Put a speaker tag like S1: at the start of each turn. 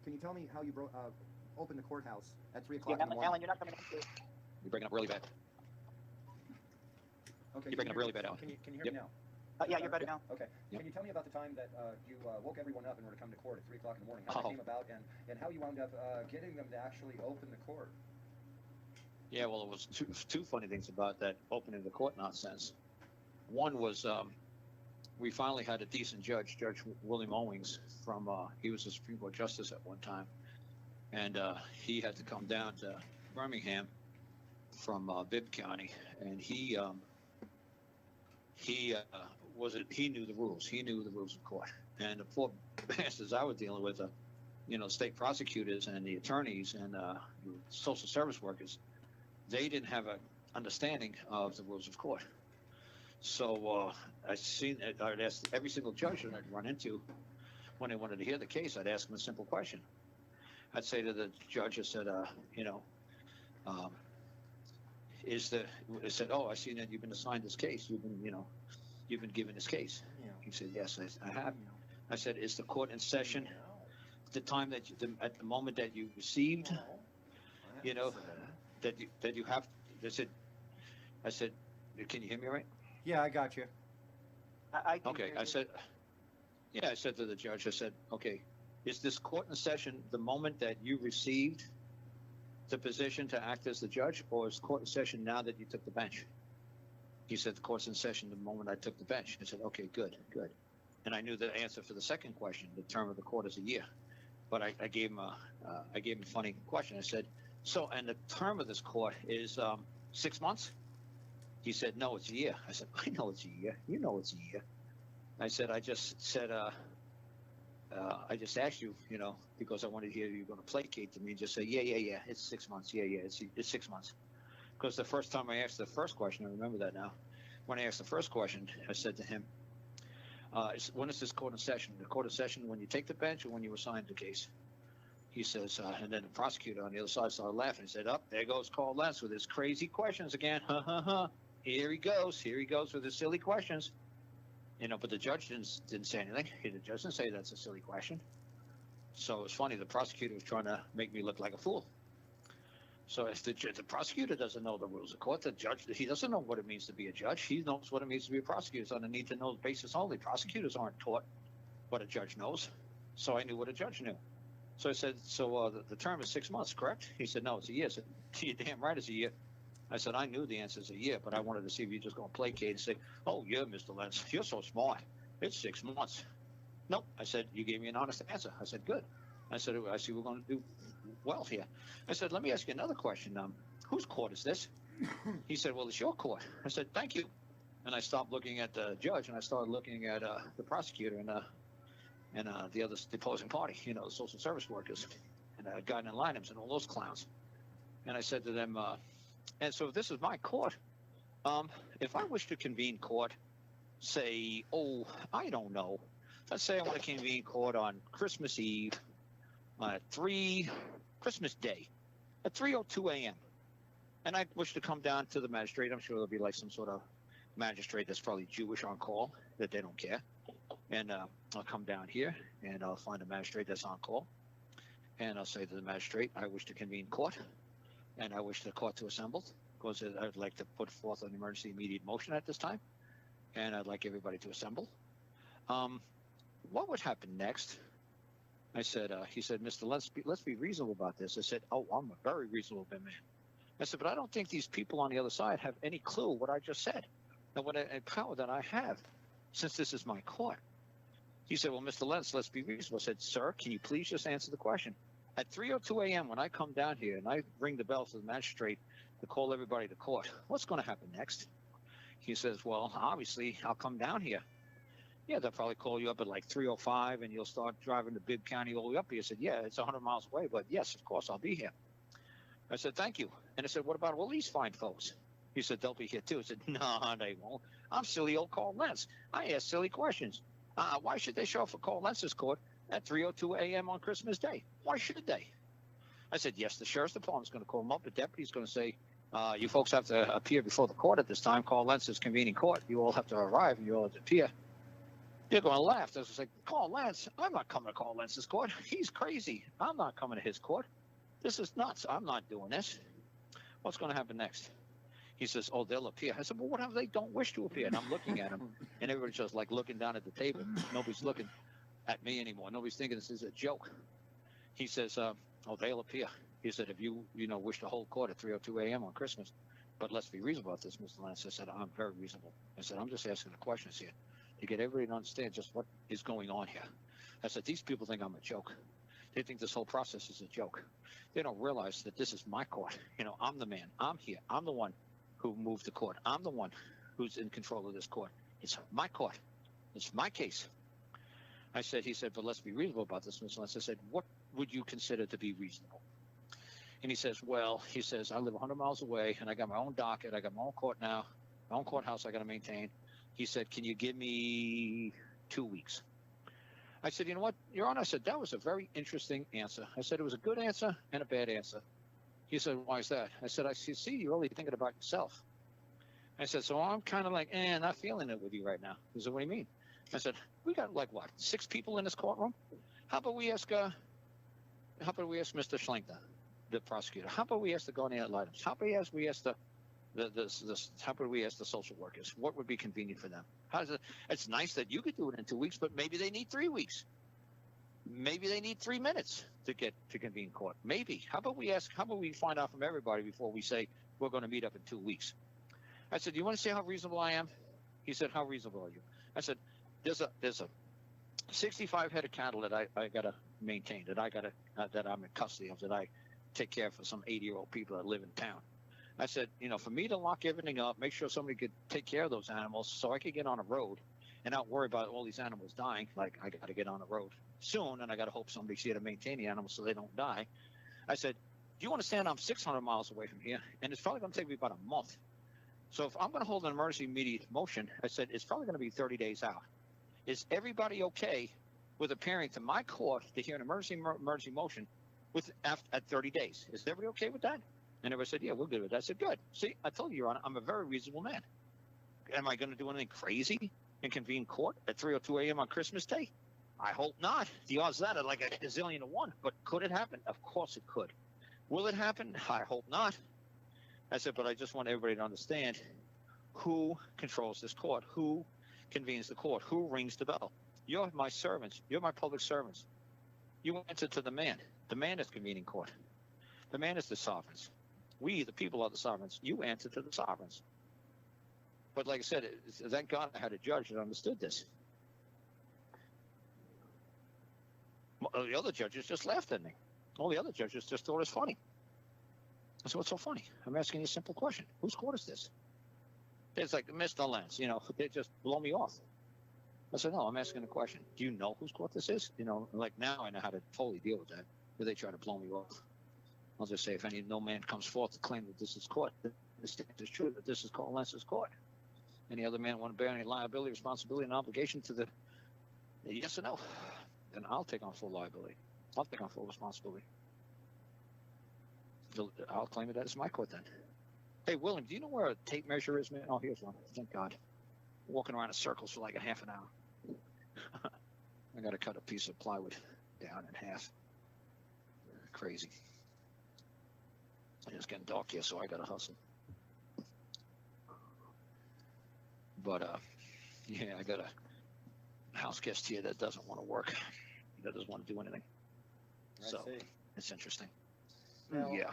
S1: can you tell me how you opened the courthouse at 3 o'clock in the morning?
S2: Alan, you're not coming in.
S3: You're breaking up really bad.
S1: Okay.
S3: You're breaking up really bad, Alan.
S1: Can you hear me now?
S2: Yeah, you're better now.
S1: Okay.
S3: Yep.
S1: Can you tell me about the time that you woke everyone up and were to come to court at 3 o'clock in the morning? How that came about and how you wound up getting them to actually open the court?
S3: Yeah, well, it was two funny things about that opening the court nonsense. One was we finally had a decent judge, Judge William Owings, from he was a Supreme Court justice at one time, and he had to come down to Birmingham from Bibb County, and he knew the rules. He knew the rules of court, and the poor bastards I was dealing with, state prosecutors and the attorneys and social service workers, they didn't have an understanding of the rules of court. So I'd ask every single judge that I'd run into when they wanted to hear the case, I'd ask them a simple question. I'd say to the judge, I said, I said, oh, I see that you've been assigned this case. You've been given this case.
S1: Yeah.
S3: He said, yes, I have. I said, is the court in session the time that at the moment that you received, that you have, I said, can you hear me right?
S1: Yeah, I got you.
S2: I can
S3: Okay,
S2: hear
S3: I
S2: you.
S3: said, I said to the judge, I said, okay, is this court in session the moment that you received the position to act as the judge, or is court in session now that you took the bench? He said, the court's in session the moment I took the bench. I said, okay, good. And I knew the answer for the second question. The term of the court is a year. But I gave him a funny question. I said, so, and the term of this court is 6 months? He said, no, it's a year. I said, I know it's a year. You know it's a year. I said, I just asked you, because I wanted to hear you going to placate to me and just say, yeah, it's 6 months. Yeah, it's 6 months. Because the first time I asked the first question, I remember that now. When I asked the first question, I said to him, when is this court in session? The court in session when you take the bench or when you assign the case? He says, and then the prosecutor on the other side started laughing. He said, there goes Karl Lentz with his crazy questions again. Here he goes with his silly questions. But the judge didn't say anything. The judge didn't say that's a silly question. So it's funny, the prosecutor was trying to make me look like a fool. So if the prosecutor doesn't know the rules of court, the judge, he doesn't know what it means to be a judge. He knows what it means to be a prosecutor. It's on a need-to-know basis only. Prosecutors aren't taught what a judge knows. So I knew what a judge knew. So I said, the term is 6 months, correct? He said, no, it's a year. I said, you're damn right it's a year. I said, I knew the answer is a year, but I wanted to see if you're just going to placate and say, oh, yeah, Mr. Lentz, you're so smart. It's 6 months. Nope. I said, you gave me an honest answer. I said, good. I said, I see we're going to do well here. I said, let me ask you another question. Whose court is this? He said, well, it's your court. I said, thank you. And I stopped looking at the judge, and I started looking at the prosecutor and the other opposing party, the social service workers and Gardner Linehams and all those clowns. And I said to them, and so this is my court. If I wish to convene court, say, I don't know. Let's say I want to convene court on Christmas Eve, Christmas Day, at 3:02 a.m. And I wish to come down to the magistrate. I'm sure there'll be like some sort of magistrate that's probably Jewish on call, that they don't care. And I'll come down here and I'll find a magistrate that's on call. And I'll say to the magistrate, I wish to convene court. And I wish the court to assemble, because I'd like to put forth an emergency immediate motion at this time. And I'd like everybody to assemble. What would happen next? I said, he said, Mr. Lentz, let's be reasonable about this. I said, I'm a very reasonable man. I said, but I don't think these people on the other side have any clue what I just said and what a power that I have, since this is my court. He said, well, Mr. Lentz, let's be reasonable. I said, sir, can you please just answer the question? At 3:02 a.m., when I come down here and I ring the bell to the magistrate to call everybody to court, what's going to happen next? He says, well, obviously, I'll come down here. Yeah, they'll probably call you up at like 3:05 and you'll start driving to Bibb County all the way up here. I said, yeah, it's 100 miles away, but yes, of course, I'll be here. I said, thank you. And I said, what about all these fine folks? He said, they'll be here too. I said, no, they won't. I'm silly old Karl Lentz. I ask silly questions. Why should they show up for Karl Lentz's court at 3:02 a.m. on Christmas Day? Why should they? I said, yes, the sheriff's department's going to call them up. The deputy's going to say, you folks have to appear before the court at this time. Karl Lentz is convening court. You all have to arrive and you all have to appear. They're going to laugh. I was like, Karl Lentz, I'm not coming to Karl Lentz's court. He's crazy. I'm not coming to his court. This is nuts. I'm not doing this. What's going to happen next? He says, oh, they'll appear. I said, well, what if they don't wish to appear? And I'm looking at him, and everybody's just like looking down at the table. Nobody's looking at me anymore. Nobody's thinking this is a joke. He says, oh, they'll appear. He said, if you wish to hold court at 3:02 a.m. on Christmas, but let's be reasonable about this, Mr. Lentz. I said, I'm very reasonable. I said, I'm just asking the questions here to get everybody to understand just what is going on here. I said, these people think I'm a joke. They think this whole process is a joke. They don't realize that this is my court. I'm the man. I'm here. I'm the one who moved the court. I'm the one who's in control of this court. It's my court. It's my case. He said, but let's be reasonable about this, Mr. Lentz. I said, what would you consider to be reasonable? And he says, I live 100 miles away, and I got my own docket. I got my own court now, my own courthouse I got to maintain. He said, can you give me 2 weeks? I said, you know what, Your Honor? I said, that was a very interesting answer. I said, it was a good answer and a bad answer. He said, why is that? I said, I see you're really thinking about yourself. I said, so I'm kind of like, not feeling it with you right now. He said, what do you mean? I said, we got 6 people in this courtroom? How about we ask Mr. Schlenker, the prosecutor? How about we ask the guardian ad litem? How about we ask the social workers? What would be convenient for them? It's nice that you could do it in 2 weeks, but maybe they need 3 weeks. Maybe they need 3 minutes to get to convene court. Maybe. How about we find out from everybody before we say we're going to meet up in 2 weeks? I said, do you want to see how reasonable I am? He said, how reasonable are you? I said, there's a 65 head of cattle that I got to maintain, that I'm in custody of, that I take care of for some 80-year-old people that live in town. I said, for me to lock everything up, make sure somebody could take care of those animals so I could get on a road and not worry about all these animals dying. Like, I got to get on the road soon, and I got to hope somebody's here to maintain the animals so they don't die. I said, do you understand I'm 600 miles away from here, and it's probably going to take me about a month. So if I'm going to hold an emergency immediate motion, I said, it's probably going to be 30 days out. Is everybody okay with appearing to my court to hear an emergency motion at 30 days? Is everybody okay with that? And everybody said, yeah, we're good with that. I said, good. See, I told you, Your Honor, I'm a very reasonable man. Am I going to do anything crazy and convene court at 3:02 a.m. on Christmas Day? I hope not. The odds of that are like a gazillion to one. But could it happen? Of course it could. Will it happen? I hope not. I said, but I just want everybody to understand who controls this court, who convenes the court, who rings the bell. You're my servants. You're my public servants. You answer to the man. The man is convening court. The man is the sovereigns. We, the people, are the sovereigns. You answer to the sovereigns. But like I said, thank God I had a judge that understood this. The other judges just laughed at me. All the other judges just thought it was funny. I said, what's so funny? I'm asking you a simple question. Whose court is this? It's like, Mr. Lentz, they just blow me off. I said, no, I'm asking a question. Do you know whose court this is? Like now I know how to totally deal with that. But they try to blow me off. I'll just say, if no man comes forth to claim that this is court, this is true, that this is Karl Lentz's court. Any other man want to bear any liability, responsibility, and obligation to the yes or no? Then I'll take on full liability. I'll take on full responsibility. I'll claim it as my court then. Hey, William, do you know where a tape measure is, man? Oh, here's one. Thank God. Walking around in circles for like a half an hour. I got to cut a piece of plywood down in half. Crazy. It's getting dark here, so I got to hustle. But, yeah, I got a house guest here that doesn't want to work. That doesn't want to do anything. So, it's interesting.
S1: Now,
S3: yeah.